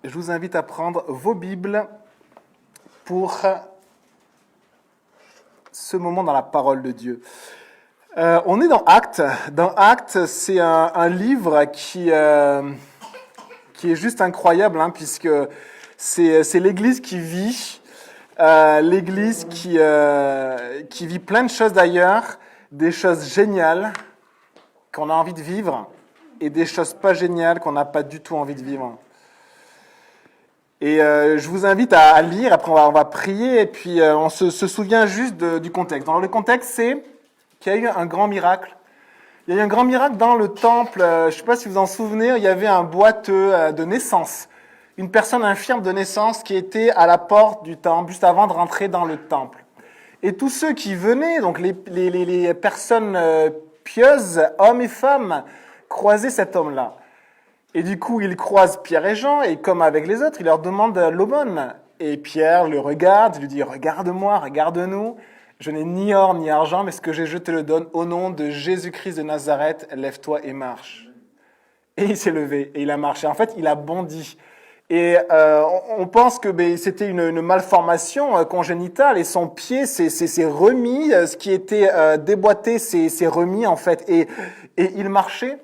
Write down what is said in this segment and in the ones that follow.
je vous invite à prendre vos Bibles pour ce moment dans la parole de Dieu. On est dans Actes. Dans Actes, c'est un livre qui est juste incroyable, puisque c'est l'Église qui vit, l'Église qui vit plein de choses d'ailleurs, des choses géniales qu'on a envie de vivre, et des choses pas géniales qu'on n'a pas du tout envie de vivre. Et je vous invite à lire, après on va prier, et puis on se souvient juste du contexte. Alors le contexte, c'est qu'il y a eu un grand miracle. Il y a eu un grand miracle dans le temple, je ne sais pas si vous en souvenez, il y avait un boiteux de naissance, une personne infirme de naissance qui était à la porte du temple, juste avant de rentrer dans le temple. Et tous ceux qui venaient, donc les personnes pieuses, hommes et femmes, croisaient cet homme-là. Et du coup, il croise Pierre et Jean, et comme avec les autres, il leur demande l'aumône. Et Pierre le regarde, il lui dit « Regarde-moi, regarde-nous, je n'ai ni or ni argent, mais ce que j'ai, je te le donne. Au nom de Jésus-Christ de Nazareth, lève-toi et marche. » Et il s'est levé, et il a marché. En fait, il a bondi. Et on pense que c'était une malformation congénitale, et son pied s'est remis, ce qui était déboîté s'est remis, en fait, et il marchait.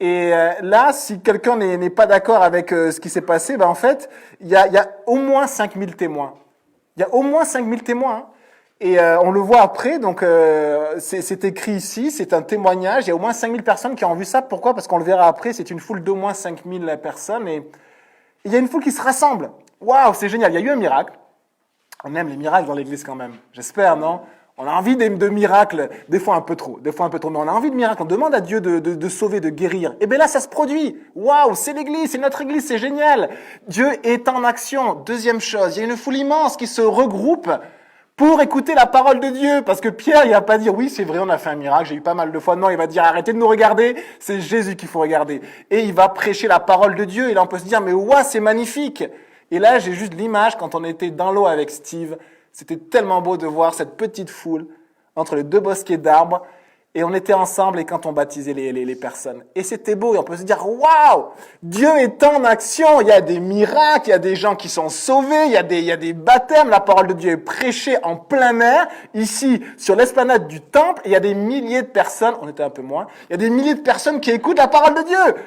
Et là, si quelqu'un n'est pas d'accord avec ce qui s'est passé, en fait, il y a au moins 5000 témoins. Il y a au moins 5000 témoins. Et on le voit après, donc c'est écrit ici, c'est un témoignage. Il y a au moins 5000 personnes qui ont vu ça. Pourquoi ? Parce qu'on le verra après, c'est une foule d'au moins 5000 personnes. Et il y a une foule qui se rassemble. Waouh, c'est génial, il y a eu un miracle. On aime les miracles dans l'église quand même, j'espère, non ? On a envie de miracles, des fois un peu trop, mais on a envie de miracles, on demande à Dieu de sauver, de guérir. Et bien là, ça se produit. Waouh, c'est l'église, c'est notre église, c'est génial. Dieu est en action. Deuxième chose, il y a une foule immense qui se regroupe pour écouter la parole de Dieu. Parce que Pierre, il va pas dire, oui, c'est vrai, on a fait un miracle, j'ai eu pas mal de fois. Non, il va dire, arrêtez de nous regarder, c'est Jésus qu'il faut regarder. Et il va prêcher la parole de Dieu. Et là, on peut se dire, mais waouh, c'est magnifique. Et là, j'ai juste l'image quand on était dans l'eau avec Steve. C'était tellement beau de voir cette petite foule entre les deux bosquets d'arbres. Et on était ensemble et quand on baptisait les personnes. Et c'était beau et on peut se dire, waouh, Dieu est en action. Il y a des miracles, il y a des gens qui sont sauvés, il y a des baptêmes. La parole de Dieu est prêchée en plein air, ici, sur l'esplanade du temple. Et il y a des milliers de personnes, on était un peu moins, il y a des milliers de personnes qui écoutent la parole de Dieu.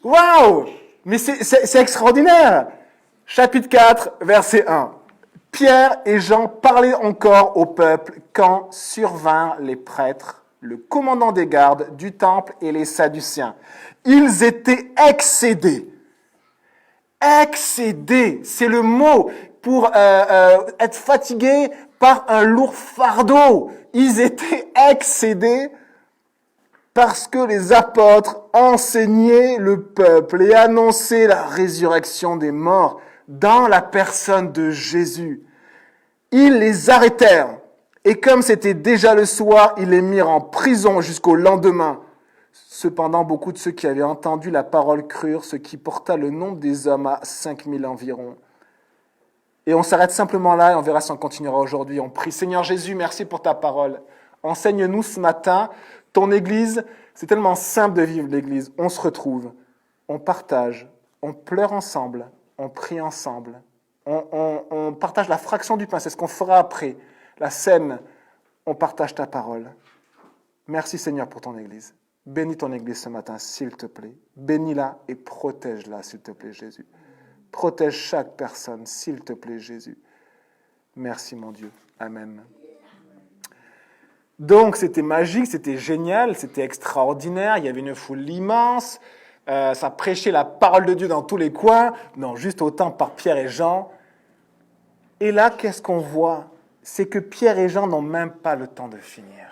Waouh! Mais c'est extraordinaire. Chapitre 4, verset 1. Pierre et Jean parlaient encore au peuple quand survinrent les prêtres, le commandant des gardes du temple et les Sadducéens. Ils étaient excédés. Excédés, c'est le mot pour être fatigué par un lourd fardeau. Ils étaient excédés parce que les apôtres enseignaient le peuple et annonçaient la résurrection des morts dans la personne de Jésus. Ils les arrêtèrent, et comme c'était déjà le soir, ils les mirent en prison jusqu'au lendemain. Cependant, beaucoup de ceux qui avaient entendu la parole crurent, ce qui porta le nombre des hommes à 5000 environ. Et on s'arrête simplement là, et on verra si on continuera aujourd'hui. On prie, Seigneur Jésus, merci pour ta parole. Enseigne-nous ce matin, ton Église, c'est tellement simple de vivre l'Église. On se retrouve, on partage, on pleure ensemble, on prie ensemble. On partage la fraction du pain, c'est ce qu'on fera après. La scène, on partage ta parole. Merci Seigneur pour ton Église. Bénis ton Église ce matin, s'il te plaît. Bénis-la et protège-la, s'il te plaît, Jésus. Protège chaque personne, s'il te plaît, Jésus. Merci mon Dieu. Amen. Donc c'était magique, c'était génial, c'était extraordinaire. Il y avait une foule immense. Ça prêchait la parole de Dieu dans tous les coins. Non, juste autant par Pierre et Jean. Et là, qu'est-ce qu'on voit ? C'est que Pierre et Jean n'ont même pas le temps de finir.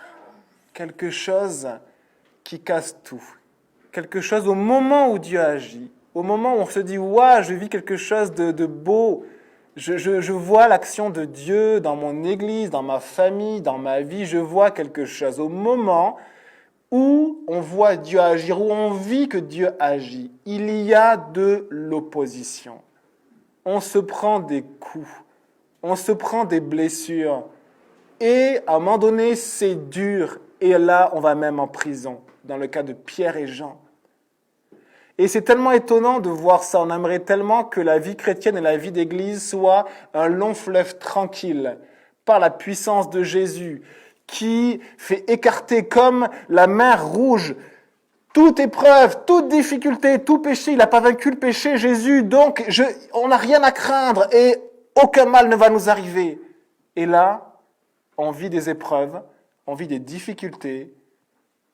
Quelque chose qui casse tout. Quelque chose au moment où Dieu agit. Au moment où on se dit « Waouh, je vis quelque chose de beau. Je vois l'action de Dieu dans mon église, dans ma famille, dans ma vie. Je vois quelque chose. » Au moment où on voit Dieu agir, où on vit que Dieu agit, il y a de l'opposition. On se prend des coups. On se prend des blessures et à un moment donné, c'est dur. Et là, on va même en prison, dans le cas de Pierre et Jean. Et c'est tellement étonnant de voir ça. On aimerait tellement que la vie chrétienne et la vie d'église soient un long fleuve tranquille par la puissance de Jésus qui fait écarter comme la mer rouge toute épreuve, toute difficulté, tout péché. Il n'a pas vaincu le péché, Jésus. Donc, on n'a rien à craindre et aucun mal ne va nous arriver. Et là, on vit des épreuves, on vit des difficultés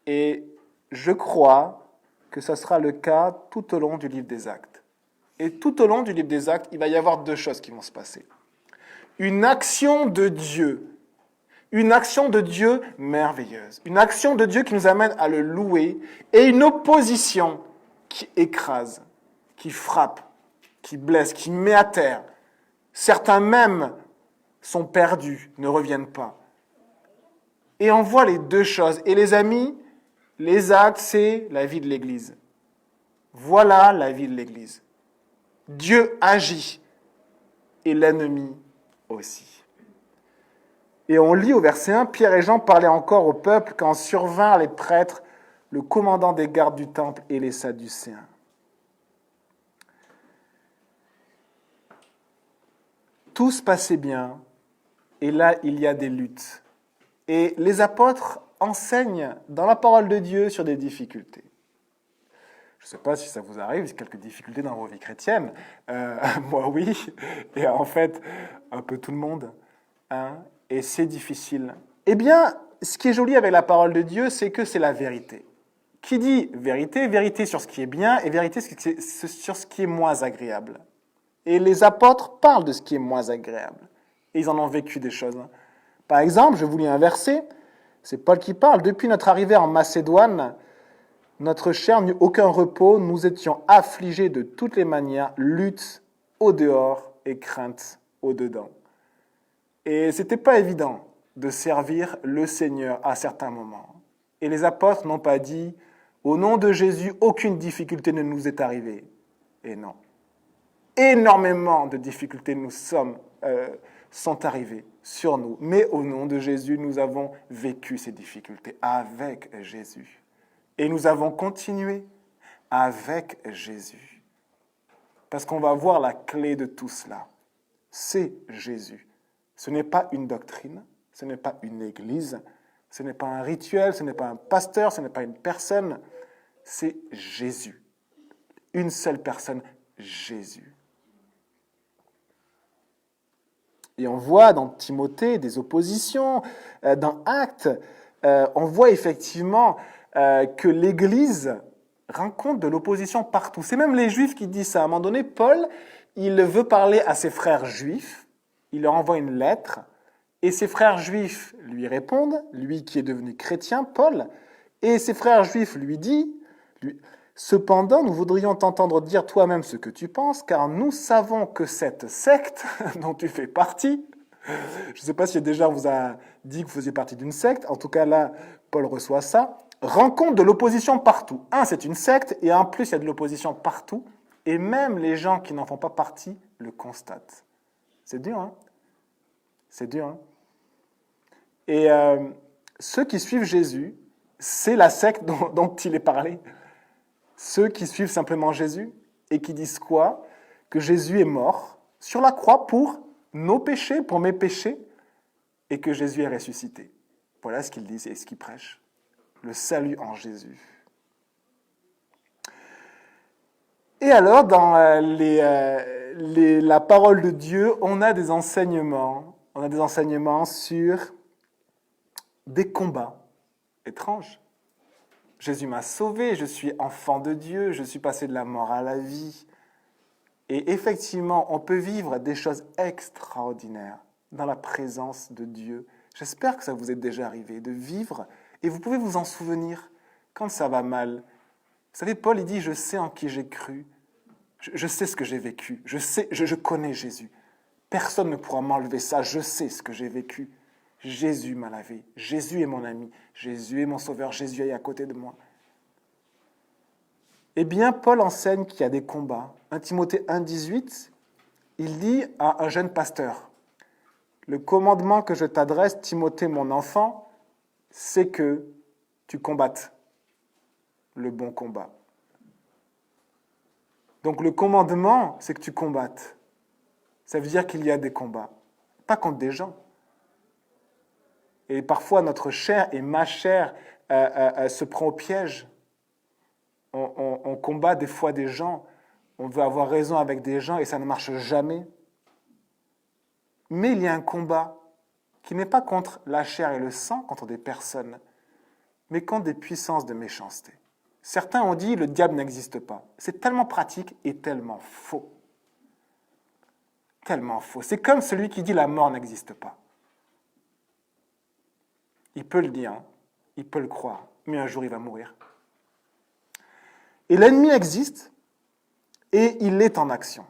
et je crois que ce sera le cas tout au long du livre des Actes. Et tout au long du livre des Actes, il va y avoir deux choses qui vont se passer. Une action de Dieu merveilleuse, une action de Dieu qui nous amène à le louer, et une opposition qui écrase, qui frappe, qui blesse, qui met à terre. Certains même sont perdus, ne reviennent pas. Et on voit les deux choses. Et les amis, les actes, c'est la vie de l'Église. Voilà la vie de l'Église. Dieu agit et l'ennemi aussi. Et on lit au verset 1, Pierre et Jean parlaient encore au peuple quand survinrent les prêtres, le commandant des gardes du temple et les Sadducéens. Tout se passait bien, et là il y a des luttes. Et les apôtres enseignent dans la parole de Dieu sur des difficultés. Je ne sais pas si ça vous arrive, quelques difficultés dans vos vies chrétiennes. Moi oui, et en fait un peu tout le monde. Et c'est difficile. Eh bien, ce qui est joli avec la parole de Dieu, c'est que c'est la vérité. Qui dit vérité? Vérité sur ce qui est bien et vérité sur ce qui est moins agréable. Et les apôtres parlent de ce qui est moins agréable. Et ils en ont vécu des choses. Par exemple, je vous lis un verset, c'est Paul qui parle. Depuis notre arrivée en Macédoine, notre chair n'eut aucun repos, nous étions affligés de toutes les manières, lutte au dehors et crainte au dedans. Et c'était pas évident de servir le Seigneur à certains moments. Et les apôtres n'ont pas dit « Au nom de Jésus, aucune difficulté ne nous est arrivée ». Et non. Énormément de difficultés sont arrivées sur nous. Mais au nom de Jésus, nous avons vécu ces difficultés avec Jésus. Et nous avons continué avec Jésus. Parce qu'on va voir la clé de tout cela. C'est Jésus. Ce n'est pas une doctrine, ce n'est pas une église, ce n'est pas un rituel, ce n'est pas un pasteur, ce n'est pas une personne, c'est Jésus. Une seule personne, Jésus. Et on voit dans Timothée des oppositions, dans Actes, on voit effectivement que l'Église rencontre de l'opposition partout. C'est même les Juifs qui disent ça. À un moment donné, Paul, il veut parler à ses frères juifs, il leur envoie une lettre, et ses frères juifs lui répondent, lui qui est devenu chrétien, Paul, et ses frères juifs lui disent, cependant, nous voudrions t'entendre dire toi-même ce que tu penses, car nous savons que cette secte dont tu fais partie, je ne sais pas si déjà on vous a dit que vous faisiez partie d'une secte, en tout cas là, Paul reçoit ça, rencontre de l'opposition partout. C'est une secte, et en plus, il y a de l'opposition partout, et même les gens qui n'en font pas partie le constatent. C'est dur, hein? C'est dur, hein? Et ceux qui suivent Jésus, c'est la secte dont il est parlé. Ceux qui suivent simplement Jésus et qui disent quoi? Que Jésus est mort sur la croix pour nos péchés, pour mes péchés, et que Jésus est ressuscité. Voilà ce qu'ils disent et ce qu'ils prêchent. Le salut en Jésus. Et alors, dans la parole de Dieu, on a des enseignements sur des combats étranges. Jésus m'a sauvé, je suis enfant de Dieu, je suis passé de la mort à la vie. Et effectivement, on peut vivre des choses extraordinaires dans la présence de Dieu. J'espère que ça vous est déjà arrivé de vivre, et vous pouvez vous en souvenir quand ça va mal. Vous savez, Paul, il dit « Je sais en qui j'ai cru, je sais ce que j'ai vécu, je connais Jésus. Personne ne pourra m'enlever ça, je sais ce que j'ai vécu. Jésus m'a lavé, Jésus est mon ami, Jésus est mon sauveur, Jésus est à côté de moi. » Eh bien, Paul enseigne qu'il y a des combats. 1 Timothée 1,18, il dit à un jeune pasteur, « Le commandement que je t'adresse, Timothée, mon enfant, c'est que tu combattes le bon combat. » Donc le commandement, c'est que tu combattes. Ça veut dire qu'il y a des combats, pas contre des gens. Et parfois, notre chair et ma chair se prend au piège. On combat des fois des gens, on veut avoir raison avec des gens et ça ne marche jamais. Mais il y a un combat qui n'est pas contre la chair et le sang, contre des personnes, mais contre des puissances de méchanceté. Certains ont dit le diable n'existe pas. C'est tellement pratique et tellement faux. Tellement faux. C'est comme celui qui dit la mort n'existe pas. Il peut le dire, il peut le croire, mais un jour il va mourir. Et l'ennemi existe et il est en action.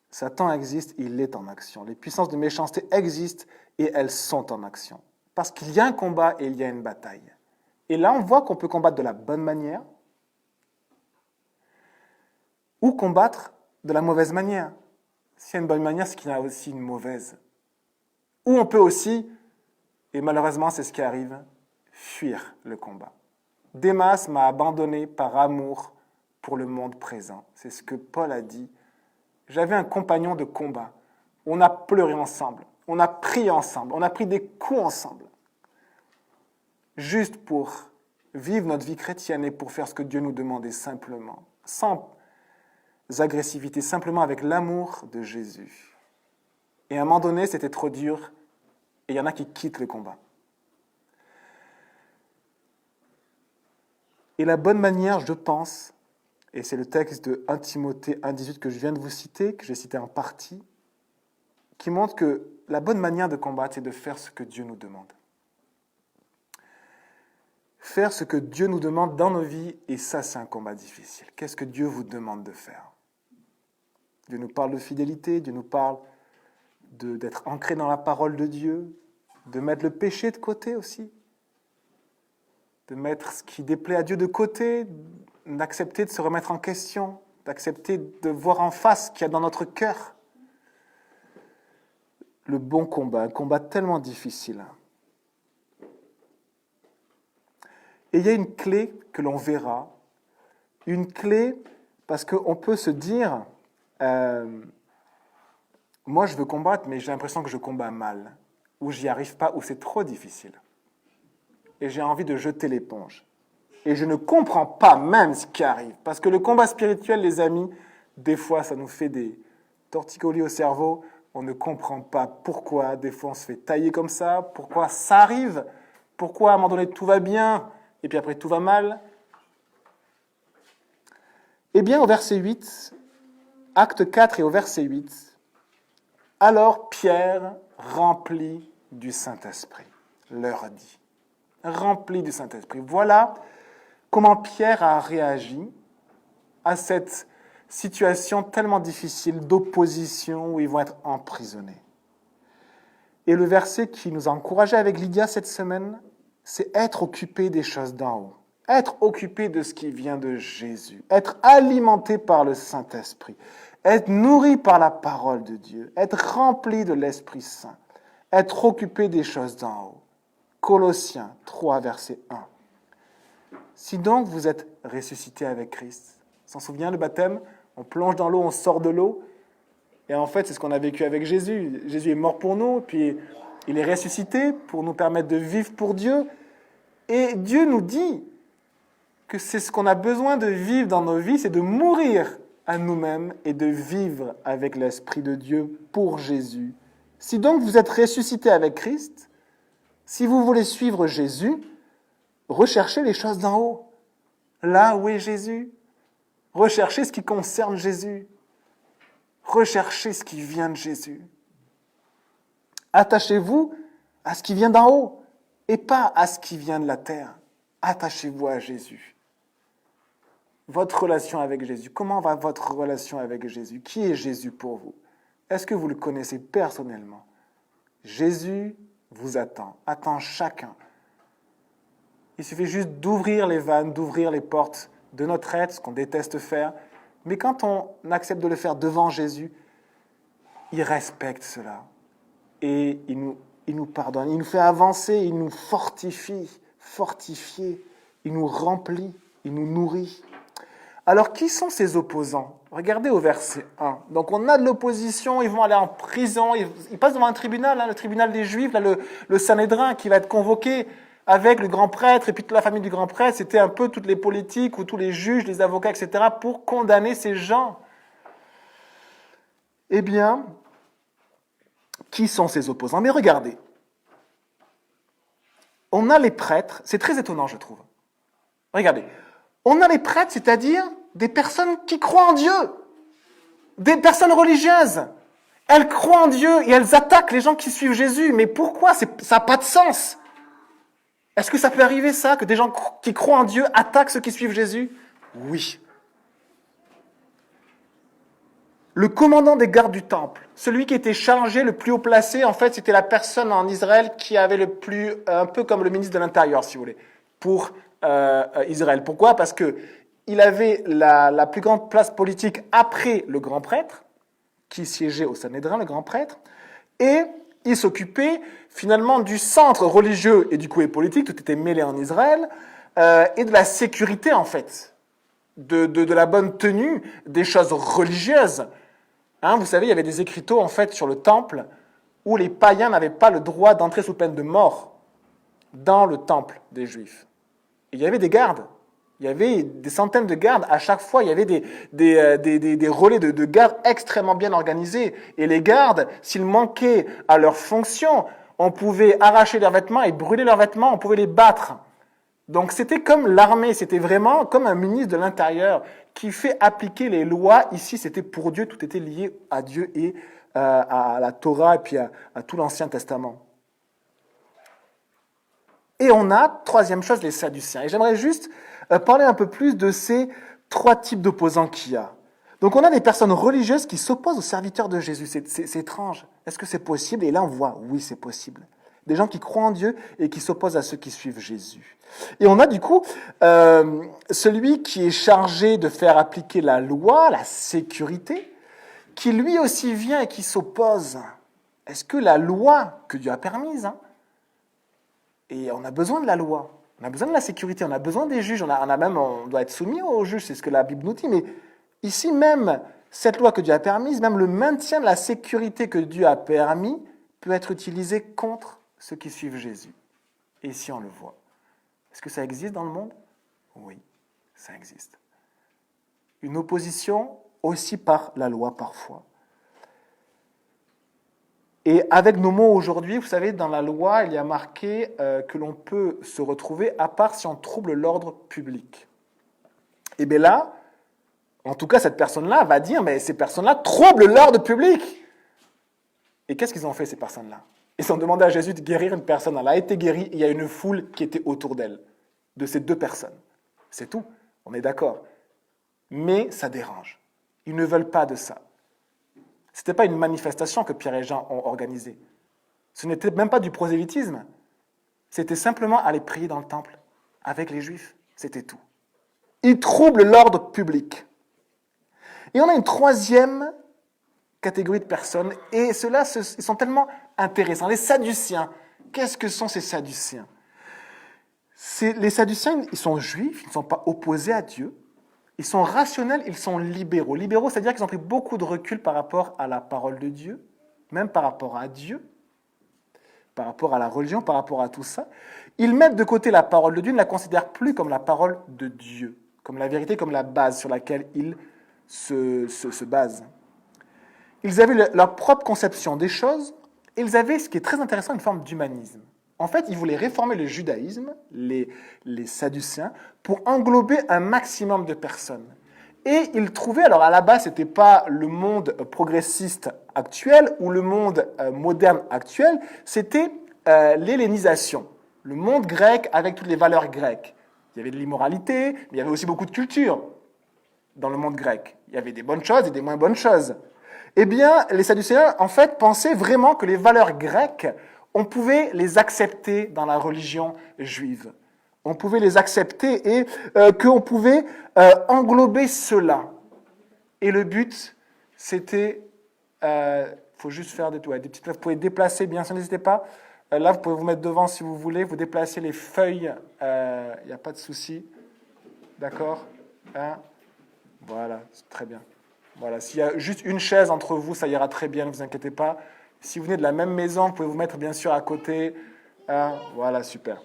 Satan existe, il est en action. Les puissances de méchanceté existent et elles sont en action. Parce qu'il y a un combat et il y a une bataille. Et là, on voit qu'on peut combattre de la bonne manière ou combattre de la mauvaise manière. S'il y a une bonne manière, c'est qu'il y a aussi une mauvaise. Ou on peut aussi, et malheureusement c'est ce qui arrive, fuir le combat. Démas m'a abandonné par amour pour le monde présent. C'est ce que Paul a dit. J'avais un compagnon de combat. On a pleuré ensemble. On a prié ensemble. On a pris des coups ensemble. Juste pour vivre notre vie chrétienne et pour faire ce que Dieu nous demandait simplement. Sans agressivité, simplement avec l'amour de Jésus. Et à un moment donné, c'était trop dur. Et il y en a qui quittent le combat. Et la bonne manière, je pense, et c'est le texte de 1 Timothée 1,18 que je viens de vous citer, que j'ai cité en partie, qui montre que la bonne manière de combattre, c'est de faire ce que Dieu nous demande. Faire ce que Dieu nous demande dans nos vies, et ça, c'est un combat difficile. Qu'est-ce que Dieu vous demande de faire? Dieu nous parle de fidélité, Dieu nous parle d'être ancré dans la parole de Dieu, de mettre le péché de côté aussi, de mettre ce qui déplaît à Dieu de côté, d'accepter de se remettre en question, d'accepter de voir en face ce qu'il y a dans notre cœur. Le bon combat, un combat tellement difficile. Et il y a une clé que l'on verra, une clé parce qu'on peut se dire, moi je veux combattre, mais j'ai l'impression que je combats mal, ou j'y arrive pas, ou c'est trop difficile. Et j'ai envie de jeter l'éponge. Et je ne comprends pas même ce qui arrive. Parce que le combat spirituel, les amis, des fois, ça nous fait des torticolis au cerveau. On ne comprend pas pourquoi. Des fois, on se fait tailler comme ça. Pourquoi ça arrive? Pourquoi, à un moment donné, tout va bien, et puis après, tout va mal? Eh bien, au verset 8, acte 4 et au verset 8, « Alors Pierre, rempli du Saint-Esprit, leur dit. » Rempli du Saint-Esprit. Voilà comment Pierre a réagi à cette situation tellement difficile d'opposition où ils vont être emprisonnés. Et le verset qui nous a encouragés avec Lydia cette semaine, c'est être occupé des choses d'en haut. Être occupé de ce qui vient de Jésus. Être alimenté par le Saint-Esprit. Être nourri par la parole de Dieu. Être rempli de l'Esprit Saint. Être occupé des choses d'en haut. Colossiens 3, verset 1. Si donc vous êtes ressuscité avec Christ, on s'en souvient le baptême, on plonge dans l'eau, on sort de l'eau, et en fait c'est ce qu'on a vécu avec Jésus. Jésus est mort pour nous, puis il est ressuscité pour nous permettre de vivre pour Dieu, et Dieu nous dit que c'est ce qu'on a besoin de vivre dans nos vies, c'est de mourir à nous-mêmes et de vivre avec l'Esprit de Dieu pour Jésus. Si donc vous êtes ressuscité avec Christ, si vous voulez suivre Jésus, recherchez les choses d'en haut, là où est Jésus. Recherchez ce qui concerne Jésus. Recherchez ce qui vient de Jésus. Attachez-vous à ce qui vient d'en haut et pas à ce qui vient de la terre. Attachez-vous à Jésus. Votre relation avec Jésus. Comment va votre relation avec Jésus? Qui est Jésus pour vous? Est-ce que vous le connaissez personnellement? Jésus vous attend chacun. Il suffit juste d'ouvrir les vannes, d'ouvrir les portes de notre être, ce qu'on déteste faire. Mais quand on accepte de le faire devant Jésus, il respecte cela. Et il nous pardonne, il nous fait avancer, il nous fortifie, il nous remplit, il nous nourrit. Alors, qui sont ces opposants? Regardez au verset 1. Donc, on a de l'opposition, ils vont aller en prison, ils passent devant un tribunal, le tribunal des Juifs, là, le Sanhédrin qui va être convoqué avec le grand prêtre et puis toute la famille du grand prêtre. C'était un peu toutes les politiques ou tous les juges, les avocats, etc. pour condamner ces gens. Eh bien, qui sont ces opposants? Mais regardez, on a les prêtres, c'est très étonnant, je trouve. Regardez, on a les prêtres, c'est-à-dire des personnes qui croient en Dieu, des personnes religieuses. Elles croient en Dieu et elles attaquent les gens qui suivent Jésus. Mais pourquoi? Ça n'a pas de sens. Est-ce que ça peut arriver, ça, que des gens qui croient en Dieu attaquent ceux qui suivent Jésus? Oui. Le commandant des gardes du temple, celui qui était chargé, le plus haut placé, en fait, c'était la personne en Israël qui avait le plus, un peu comme le ministre de l'Intérieur, si vous voulez, pour Israël. Pourquoi? Parce que il avait la plus grande place politique après le grand prêtre, qui siégeait au Sanhédrin, le grand prêtre, et il s'occupait finalement du centre religieux et du coup et politique, tout était mêlé en Israël, et de la sécurité en fait, de la bonne tenue des choses religieuses. Hein, vous savez, il y avait des écriteaux en fait sur le temple où les païens n'avaient pas le droit d'entrer sous peine de mort dans le temple des Juifs. Et il y avait des gardes. Il y avait des centaines de gardes. À chaque fois, il y avait des relais de gardes extrêmement bien organisés. Et les gardes, s'ils manquaient à leur fonction, on pouvait arracher leurs vêtements et brûler leurs vêtements, on pouvait les battre. Donc c'était comme l'armée, c'était vraiment comme un ministre de l'Intérieur qui fait appliquer les lois. Ici, c'était pour Dieu, tout était lié à Dieu et à la Torah et puis à tout l'Ancien Testament. Et on a, troisième chose, les Sadducéens. Et j'aimerais juste parler un peu plus de ces trois types d'opposants qu'il y a. Donc on a des personnes religieuses qui s'opposent aux serviteurs de Jésus. C'est étrange. Est-ce que c'est possible? Et là on voit, oui c'est possible. Des gens qui croient en Dieu et qui s'opposent à ceux qui suivent Jésus. Et on a du coup celui qui est chargé de faire appliquer la loi, la sécurité, qui lui aussi vient et qui s'oppose. Est-ce que la loi que Dieu a permise, et on a besoin de la loi, on a besoin de la sécurité, on a besoin des juges, on doit être soumis aux juges, c'est ce que la Bible nous dit, mais ici même, cette loi que Dieu a permise, même le maintien de la sécurité que Dieu a permis, peut être utilisé contre ceux qui suivent Jésus. Et ici on le voit. Est-ce que ça existe dans le monde? Oui, ça existe. Une opposition aussi par la loi parfois. Et avec nos mots aujourd'hui, vous savez, dans la loi, il y a marqué que l'on peut se retrouver à part si on trouble l'ordre public. Et bien là, en tout cas, cette personne-là va dire, mais ces personnes-là troublent l'ordre public. Et qu'est-ce qu'ils ont fait, ces personnes-là? Ils ont demandé à Jésus de guérir une personne. Elle a été guérie, et il y a une foule qui était autour d'elle, de ces deux personnes. C'est tout, on est d'accord. Mais ça dérange. Ils ne veulent pas de ça. Ce n'était pas une manifestation que Pierre et Jean ont organisée. Ce n'était même pas du prosélytisme. C'était simplement aller prier dans le temple avec les Juifs. C'était tout. Ils troublent l'ordre public. Et on a une troisième catégorie de personnes, et ceux-là, ils sont tellement intéressants. Les Sadduciens. Qu'est-ce que sont ces Sadduciens? Les Sadduciens, ils sont juifs, ils ne sont pas opposés à Dieu. Ils sont rationnels, ils sont libéraux. Libéraux, c'est-à-dire qu'ils ont pris beaucoup de recul par rapport à la parole de Dieu, même par rapport à Dieu, par rapport à la religion, par rapport à tout ça. Ils mettent de côté la parole de Dieu, ils ne la considèrent plus comme la parole de Dieu, comme la vérité, comme la base sur laquelle ils se basent. Ils avaient leur propre conception des choses, et ils avaient, ce qui est très intéressant, une forme d'humanisme. En fait, ils voulaient réformer le judaïsme, les Sadducéens, pour englober un maximum de personnes. Et ils trouvaient, alors à la base, ce n'était pas le monde progressiste actuel ou le monde moderne actuel, c'était l'hellénisation, le monde grec avec toutes les valeurs grecques. Il y avait de l'immoralité, mais il y avait aussi beaucoup de culture dans le monde grec. Il y avait des bonnes choses et des moins bonnes choses. Eh bien, les Sadducéens, en fait, pensaient vraiment que les valeurs grecques, on pouvait les accepter dans la religion juive. On pouvait les accepter et qu'on pouvait englober cela. Et le but, c'était... faut juste faire des petites... Vous pouvez déplacer, bien sûr, n'hésitez pas. Là, vous pouvez vous mettre devant si vous voulez. Vous déplacez les feuilles, il n'y a pas de souci. D'accord? Voilà, c'est très bien. Voilà, s'il y a juste une chaise entre vous, ça ira très bien, ne vous inquiétez pas. Si vous venez de la même maison, vous pouvez vous mettre bien sûr à côté. Hein, voilà, super.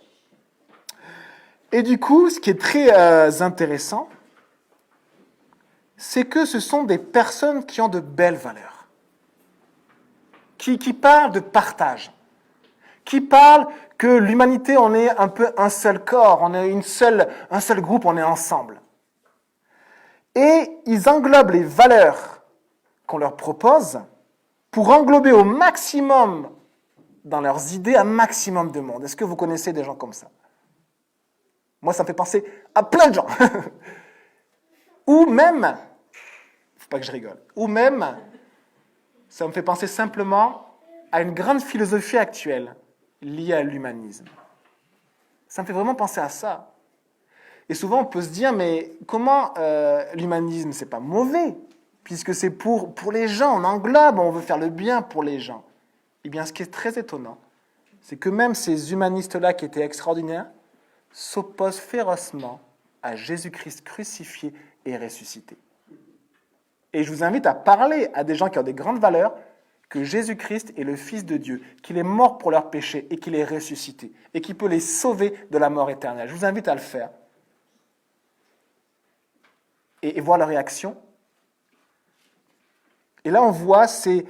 Et du coup, ce qui est très intéressant, c'est que ce sont des personnes qui ont de belles valeurs, qui parlent de partage, qui parlent que l'humanité, on est un peu un seul corps, on est un seul groupe, on est ensemble. Et ils englobent les valeurs qu'on leur propose pour englober au maximum dans leurs idées un maximum de monde. Est-ce que vous connaissez des gens comme ça? Moi, ça me fait penser à plein de gens. Ou même, faut pas que je rigole, ou même, ça me fait penser simplement à une grande philosophie actuelle liée à l'humanisme. Ça me fait vraiment penser à ça. Et souvent, on peut se dire, mais comment l'humanisme, c'est pas mauvais, puisque c'est pour les gens, on englobe, on veut faire le bien pour les gens. Eh bien, ce qui est très étonnant, c'est que même ces humanistes-là qui étaient extraordinaires s'opposent férocement à Jésus-Christ crucifié et ressuscité. Et je vous invite à parler à des gens qui ont des grandes valeurs, que Jésus-Christ est le Fils de Dieu, qu'il est mort pour leurs péchés et qu'il est ressuscité, et qu'il peut les sauver de la mort éternelle. Je vous invite à le faire. Et voir leur réaction. Et là, on voit ces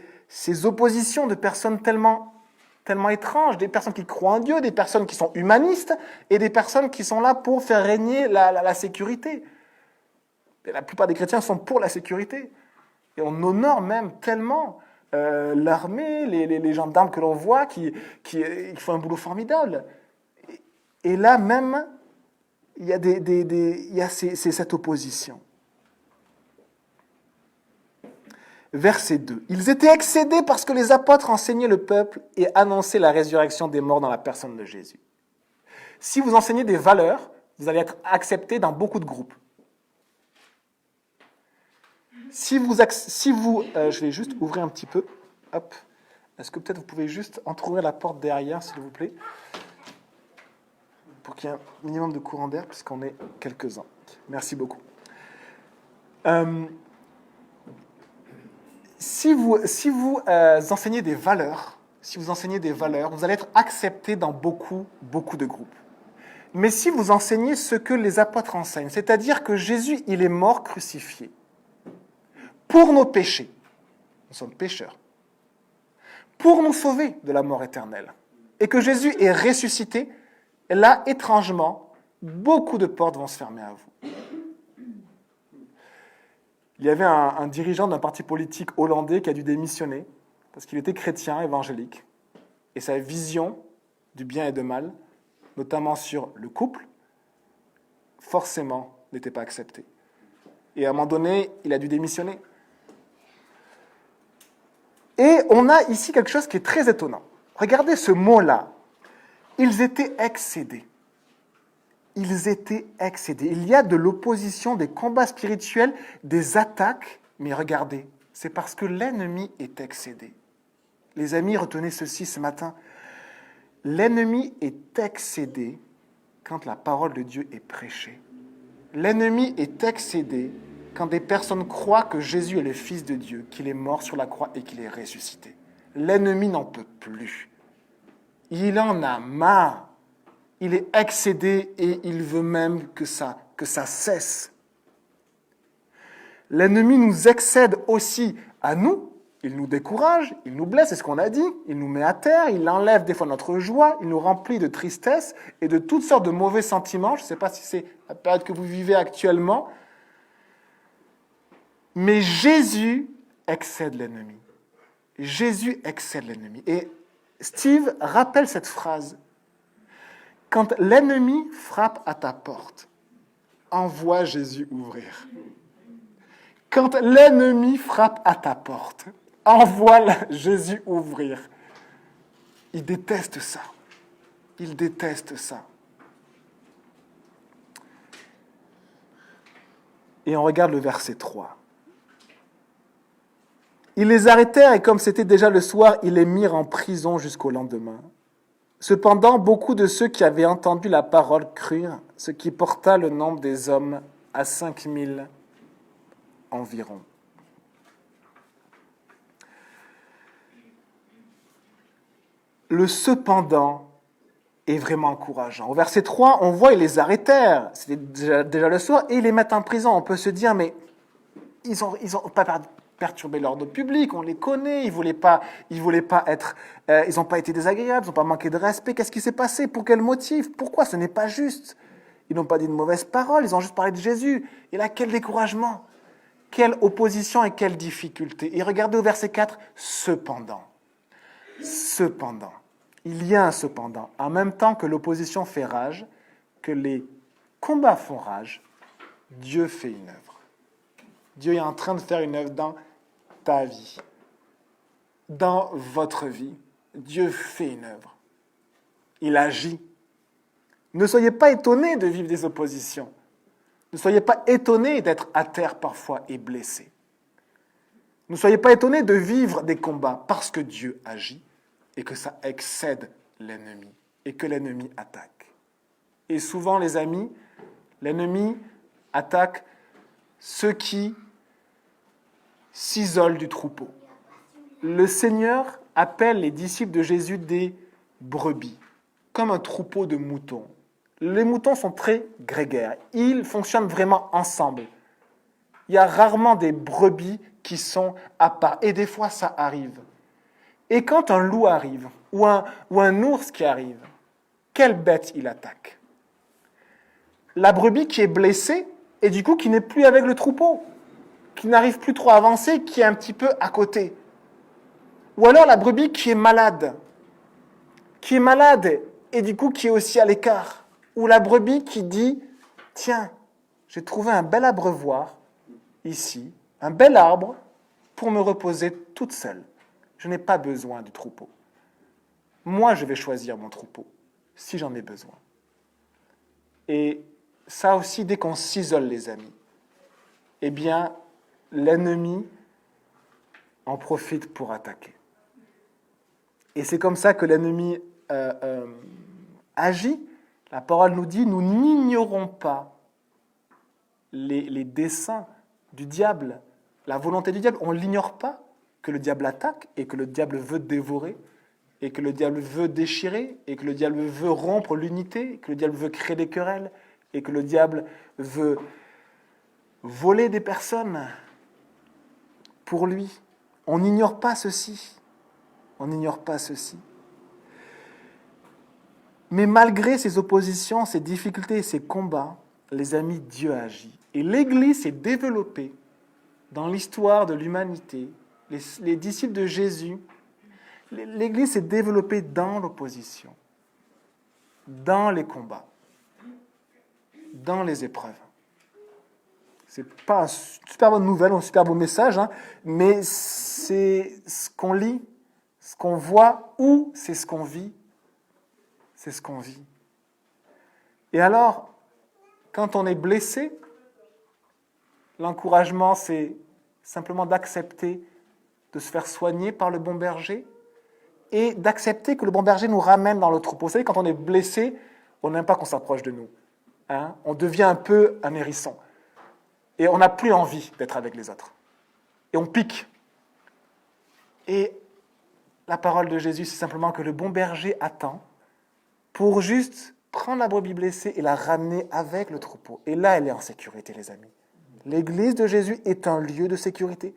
oppositions de personnes tellement étranges, des personnes qui croient en Dieu, des personnes qui sont humanistes, et des personnes qui sont là pour faire régner la sécurité. Et la plupart des chrétiens sont pour la sécurité. Et on honore même tellement l'armée, les gendarmes que l'on voit, qui font un boulot formidable. Et là même, il y a cette opposition. Verset 2. Ils étaient excédés parce que les apôtres enseignaient le peuple et annonçaient la résurrection des morts dans la personne de Jésus. Si vous enseignez des valeurs, vous allez être accepté dans beaucoup de groupes. Si vous je vais juste ouvrir un petit peu. Hop. Est-ce que peut-être vous pouvez juste entrouvrir la porte derrière, s'il vous plaît, pour qu'il y ait un minimum de courant d'air, puisqu'on est quelques-uns. Merci beaucoup. Si vous enseignez des valeurs, vous allez être accepté dans beaucoup de groupes. Mais si vous enseignez ce que les apôtres enseignent, c'est-à-dire que Jésus, il est mort crucifié pour nos péchés, nous sommes pécheurs, pour nous sauver de la mort éternelle, et que Jésus est ressuscité, là, étrangement, beaucoup de portes vont se fermer à vous. Il y avait un dirigeant d'un parti politique hollandais qui a dû démissionner parce qu'il était chrétien, évangélique. Et sa vision du bien et du mal, notamment sur le couple, forcément n'était pas acceptée. Et à un moment donné, il a dû démissionner. Et on a ici quelque chose qui est très étonnant. Regardez ce mot-là. Ils étaient excédés. Ils étaient excédés. Il y a de l'opposition, des combats spirituels, des attaques. Mais regardez, c'est parce que l'ennemi est excédé. Les amis, retenez ceci ce matin. L'ennemi est excédé quand la parole de Dieu est prêchée. L'ennemi est excédé quand des personnes croient que Jésus est le Fils de Dieu, qu'il est mort sur la croix et qu'il est ressuscité. L'ennemi n'en peut plus. Il en a marre. Il est excédé et il veut même que ça cesse. L'ennemi nous excède aussi à nous. Il nous décourage, il nous blesse, c'est ce qu'on a dit. Il nous met à terre, il enlève des fois notre joie, il nous remplit de tristesse et de toutes sortes de mauvais sentiments. Je ne sais pas si c'est la période que vous vivez actuellement. Mais Jésus excède l'ennemi. Jésus excède l'ennemi. Et Steve rappelle cette phrase. Quand l'ennemi frappe à ta porte, envoie Jésus ouvrir. Quand l'ennemi frappe à ta porte, envoie Jésus ouvrir. Il déteste ça. Il déteste ça. Et on regarde le verset 3. Ils les arrêtèrent et comme c'était déjà le soir, ils les mirent en prison jusqu'au lendemain. Cependant, beaucoup de ceux qui avaient entendu la parole crurent, ce qui porta le nombre des hommes à 5000 environ. Le cependant est vraiment encourageant. Au verset 3, on voit, ils les arrêtèrent, c'était déjà le soir, et ils les mettent en prison. On peut se dire, mais ils ont pas perturbé l'ordre public, on les connaît, ils voulaient pas être, ils n'ont pas été désagréables, ils n'ont pas manqué de respect. Qu'est-ce qui s'est passé? Pour quel motif? Pourquoi? Ce n'est pas juste. Ils n'ont pas dit de mauvaises paroles, ils ont juste parlé de Jésus. Et là, quel découragement, quelle opposition et quelle difficulté. Et regardez au verset 4, cependant, il y a un cependant, en même temps que l'opposition fait rage, que les combats font rage, Dieu fait une œuvre. Dieu est en train de faire une œuvre dans ta vie, dans votre vie. Dieu fait une œuvre. Il agit. Ne soyez pas étonnés de vivre des oppositions. Ne soyez pas étonnés d'être à terre parfois et blessés. Ne soyez pas étonnés de vivre des combats parce que Dieu agit et que ça excède l'ennemi et que l'ennemi attaque. Et souvent, les amis, l'ennemi attaque ceux qui s'isolent du troupeau. Le Seigneur appelle les disciples de Jésus des brebis, comme un troupeau de moutons. Les moutons sont très grégaires, ils fonctionnent vraiment ensemble. Il y a rarement des brebis qui sont à part, et des fois ça arrive. Et quand un loup arrive, ou un ours qui arrive, quelle bête il attaque? La brebis qui est blessée, et du coup qui n'est plus avec le troupeau, qui n'arrive plus trop à avancer, qui est un petit peu à côté. Ou alors la brebis qui est malade, et du coup qui est aussi à l'écart. Ou la brebis qui dit, tiens, j'ai trouvé un bel abreuvoir, ici, un bel arbre, pour me reposer toute seule. Je n'ai pas besoin du troupeau. Moi, je vais choisir mon troupeau, si j'en ai besoin. Et ça aussi, dès qu'on s'isole, les amis, eh bien, l'ennemi en profite pour attaquer. Et c'est comme ça que l'ennemi agit. La parole nous dit, nous n'ignorons pas les desseins du diable, la volonté du diable. On ne l'ignore pas que le diable attaque et que le diable veut dévorer et que le diable veut déchirer et que le diable veut rompre l'unité, que le diable veut créer des querelles et que le diable veut voler des personnes pour lui. On n'ignore pas ceci. On n'ignore pas ceci. Mais malgré ces oppositions, ces difficultés, ces combats, les amis, Dieu agit. Et l'Église s'est développée dans l'histoire de l'humanité. Les disciples de Jésus, l'Église s'est développée dans l'opposition, dans les combats, dans les épreuves. C'est pas une super bonne nouvelle, un super beau message, hein, mais c'est ce qu'on lit, ce qu'on voit, ou c'est ce qu'on vit. C'est ce qu'on vit. Et alors, quand on est blessé, l'encouragement, c'est simplement d'accepter de se faire soigner par le bon berger et d'accepter que le bon berger nous ramène dans le troupeau. Vous savez, quand on est blessé, on n'aime pas qu'on s'approche de nous. Hein? On devient un peu un hérisson. Et on n'a plus envie d'être avec les autres. Et on pique. Et la parole de Jésus, c'est simplement que le bon berger attend pour juste prendre la brebis blessée et la ramener avec le troupeau. Et là, elle est en sécurité, les amis. L'église de Jésus est un lieu de sécurité.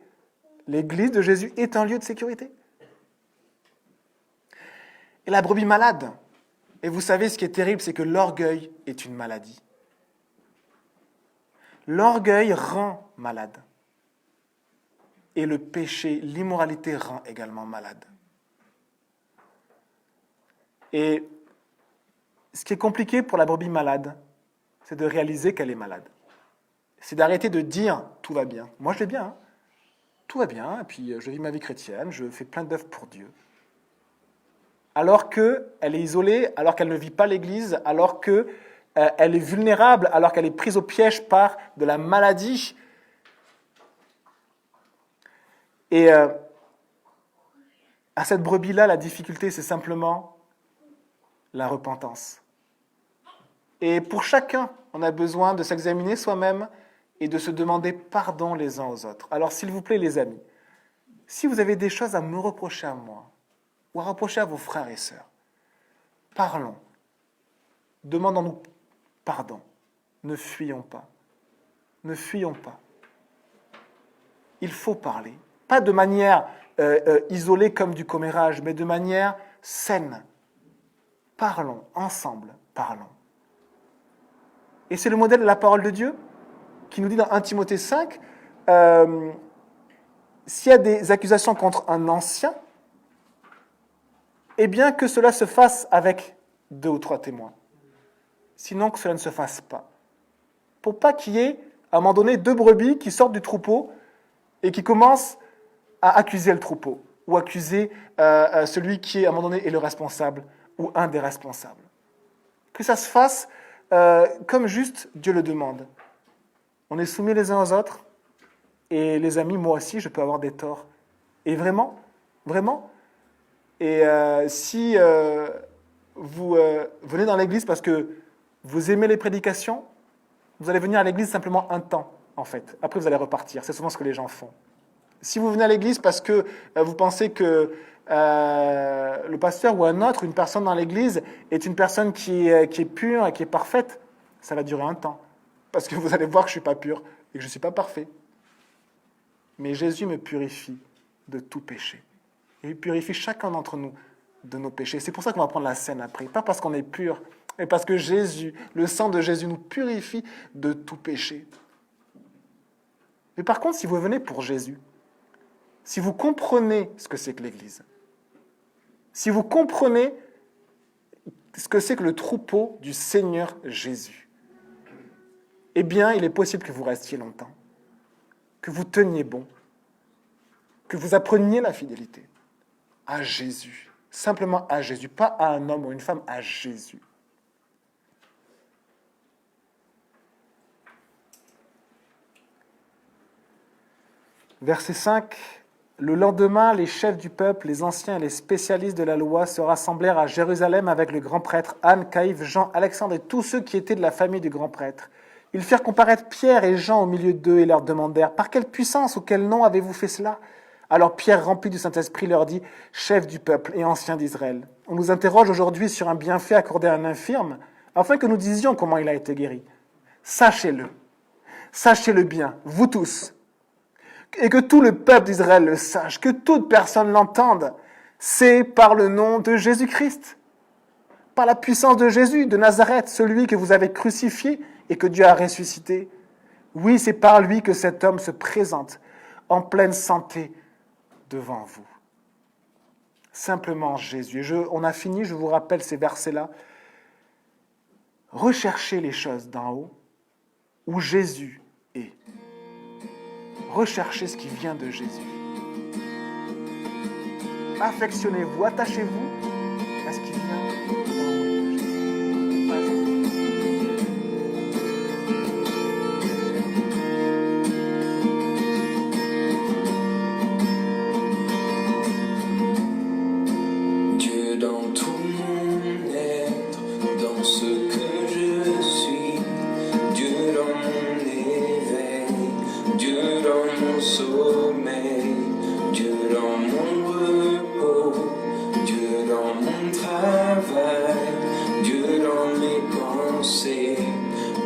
L'église de Jésus est un lieu de sécurité. Et la brebis malade. Et vous savez, ce qui est terrible, c'est que l'orgueil est une maladie. L'orgueil rend malade. Et le péché, l'immoralité rend également malade. Et ce qui est compliqué pour la brebis malade, c'est de réaliser qu'elle est malade. C'est d'arrêter de dire « tout va bien ». Moi, je vais bien. Hein. Tout va bien, et puis je vis ma vie chrétienne, je fais plein d'œuvres pour Dieu. Alors qu'elle est isolée, alors qu'elle ne vit pas l'Église, alors qu'elle est vulnérable, alors qu'elle est prise au piège par de la maladie. Et à cette brebis-là, la difficulté, c'est simplement la repentance. Et pour chacun, on a besoin de s'examiner soi-même et de se demander pardon les uns aux autres. Alors s'il vous plaît les amis, si vous avez des choses à me reprocher à moi, ou à reprocher à vos frères et sœurs, parlons, demandons-nous pardon, ne fuyons pas, ne fuyons pas. Il faut parler, pas de manière isolée comme du commérage, mais de manière saine. Parlons, ensemble, parlons. Et c'est le modèle de la parole de Dieu qui nous dit dans 1 Timothée 5, s'il y a des accusations contre un ancien, eh bien que cela se fasse avec 2 ou 3 témoins. Sinon que cela ne se fasse pas. Pour pas qu'il y ait, à un moment donné, 2 brebis qui sortent du troupeau et qui commencent à accuser le troupeau, ou accuser celui qui, à un moment donné, est le responsable, ou un des responsables. Que ça se fasse comme juste Dieu le demande. On est soumis les uns aux autres, et les amis, moi aussi, je peux avoir des torts. Et vraiment, et si vous venez dans l'église parce que vous aimez les prédications, vous allez venir à l'église simplement un temps, en fait. Après, vous allez repartir. C'est souvent ce que les gens font. Si vous venez à l'église parce que vous pensez que le pasteur ou un autre, une personne dans l'église, est une personne qui est pure et qui est parfaite, ça va durer un temps. Parce que vous allez voir que je ne suis pas pur et que je ne suis pas parfait. Mais Jésus me purifie de tout péché. Il purifie chacun d'entre nous de nos péchés. C'est pour ça qu'on va prendre la scène après. Pas parce qu'on est pur, mais parce que Jésus, le sang de Jésus nous purifie de tout péché. Mais par contre, si vous venez pour Jésus, si vous comprenez ce que c'est que l'Église, si vous comprenez ce que c'est que le troupeau du Seigneur Jésus, eh bien, il est possible que vous restiez longtemps, que vous teniez bon, que vous appreniez la fidélité à Jésus, simplement à Jésus, pas à un homme ou une femme, à Jésus. Verset 5, le lendemain, les chefs du peuple, les anciens et les spécialistes de la loi se rassemblèrent à Jérusalem avec le grand prêtre, Anne, Caïphe, Jean, Alexandre et tous ceux qui étaient de la famille du grand prêtre. Ils firent comparaître Pierre et Jean au milieu d'eux et leur demandèrent « Par quelle puissance ou quel nom avez-vous fait cela ?» Alors Pierre, rempli du Saint-Esprit, leur dit « Chef du peuple et ancien d'Israël, on nous interroge aujourd'hui sur un bienfait accordé à un infirme, afin que nous disions comment il a été guéri. Sachez-le, sachez-le bien, vous tous, et que tout le peuple d'Israël le sache, que toute personne l'entende, c'est par le nom de Jésus-Christ, par la puissance de Jésus, de Nazareth, celui que vous avez crucifié et que Dieu a ressuscité. Oui, c'est par lui que cet homme se présente en pleine santé devant vous. Simplement Jésus. Et on a fini, je vous rappelle ces versets-là. Recherchez les choses d'en haut, où Jésus est. Recherchez ce qui vient de Jésus. Affectionnez-vous, attachez-vous à ce qui vient d'en haut de Jésus. Vas-y. Dieu dans tout mon être, dans ce que je suis, Dieu dans mon éveil, Dieu dans mon sommeil, Dieu dans mon repos, Dieu dans mon travail, Dieu dans mes pensées,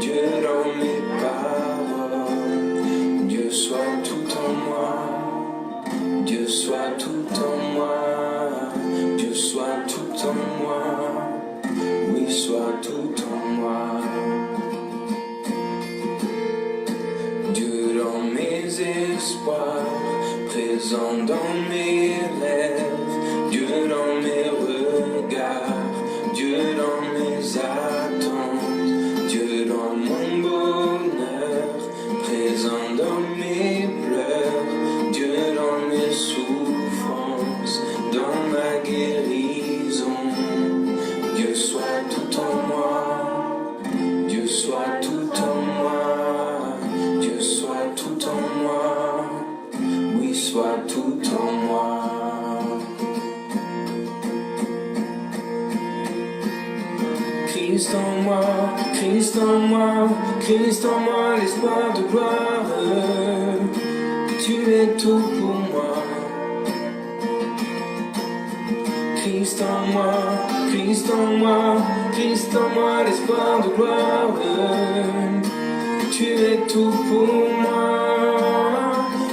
Dieu dans mes paroles. Dieu soit tout en moi, Dieu soit tout en moi, Dieu soit tout en moi, oui, soit tout en moi. Dieu dans mes espoirs, présent dans mes rêves, Dieu dans mes regards, Dieu dans mes attentes, Dieu dans mon bonheur, présent dans mes pleurs, Dieu dans mes souffrances, dans ma guérison. Dieu soit tout en moi, Dieu soit tout en moi, Dieu soit tout en moi, oui, soit tout en moi. Christ en moi, Christ en moi, Christ en moi, l'espoir de gloire. Tu es tout pour moi. Christ en moi, Christ en moi, Christ en moi, l'espoir de gloire. Tu es tout pour moi.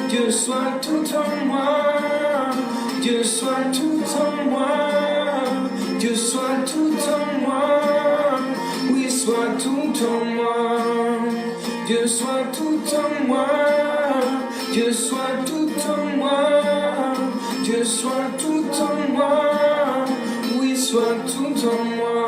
Dieu soit tout en moi. Dieu soit tout en moi. Dieu soit tout en moi. Oui, soit tout en moi. Dieu soit tout en moi. Dieu soit tout en moi. Dieu soit tout en moi. Oui, soit tout en moi.